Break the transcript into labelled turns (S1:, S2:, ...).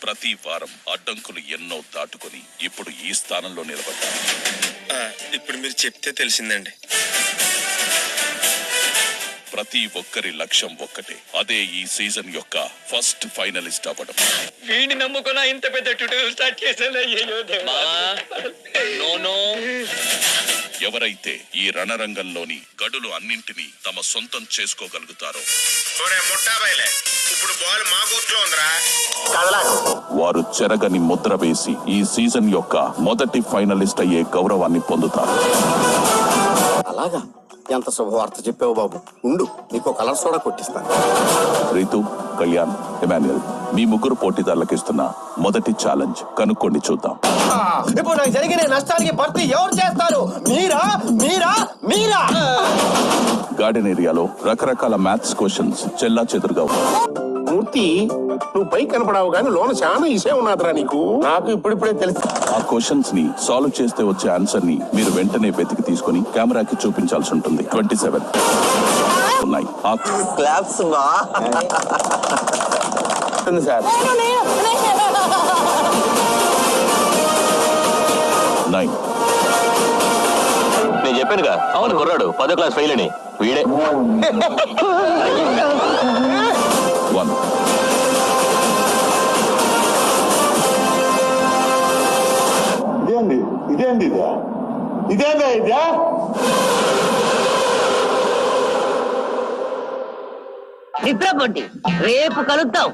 S1: ప్రతి వారం అడ్డంకులు ఎన్నో దాటుకొని ఇప్పుడు ఈ స్థానంలో నిలబడ్డారు.
S2: ఇప్పుడు మీరు చెప్తే తెలిసిందండి.
S1: ప్రతి ఒక్కరి లక్ష్యం ఒక్కటే, అదే ఈ సీజన్ యొక్క ఫస్ట్ ఫైనలిస్ట్ అవ్వడం.
S3: వీడిని నమ్ముకున్నా ఇంత పెద్ద ట్యూటోరియల్ స్టార్ట్ చేశాను.
S1: ఎవరైతే ఈ రణరంగంలోని గడులు అన్నింటినీ తమ సొంతం చేసుకోగలుగుతారో
S2: ఇప్పుడు బాల్ మా కోర్టులో ఉందిరా,
S1: వారు చెరగని ముద్ర వేసి ఈ సీజన్ యొక్క మొదటి ఫైనలిస్ట్ అయ్యే గౌరవాన్ని పొందుతారు.
S4: అలాగా, ఎంత శుభవార్త చెప్పావు బాబు. ఉండు, నీకు కలర్ సోడా కొట్టిస్తాను.
S1: రీతు, కళ్యాణ్, ఎమాన్యుయల్, మీ ముగ్గురు పోటీదారులకు ఇస్తున్న మొదటి ఛాలెంజ్ కనుక్కోండి, చూద్దాం.
S4: ఇప్పుడు నాకు జరిగిన నష్టానికి భర్తీ ఎవరు చేస్తారు? మీరా మీరా మీరా?
S1: గార్డెన్ ఏరియాలో రకరకాల మ్యాథ్స్ క్వశ్చన్స్ చెల్లా చెదురుగా ఉన్నాయి.
S5: మూర్తి, నువ్వు పై కనపడావు కానీ లోన చాలా ఇసే ఉన్నదిరా నీకు. నాకు ఇప్పుడిప్పుడే తెలుసు.
S1: ఆ క్వశ్చన్స్ ని సాల్వ్ చేస్తే వచ్చే ఆన్సర్ ని మీరు వెంటనే వెతికి తీసుకుని కెమెరాకి చూపించాల్సి ఉంటుంది. 27 ఉన్నాయి. ఆ
S4: క్లాప్స్
S5: సార్
S1: 9.
S3: నేను చెప్పానుగా, అవును కుర్రాడు 10వ క్లాస్ ఫెయిల్ అని. వీడే
S1: 1.
S5: ఇదేందా ఇదే?
S6: నిద్రపోండి, రేపు కలుద్దాం.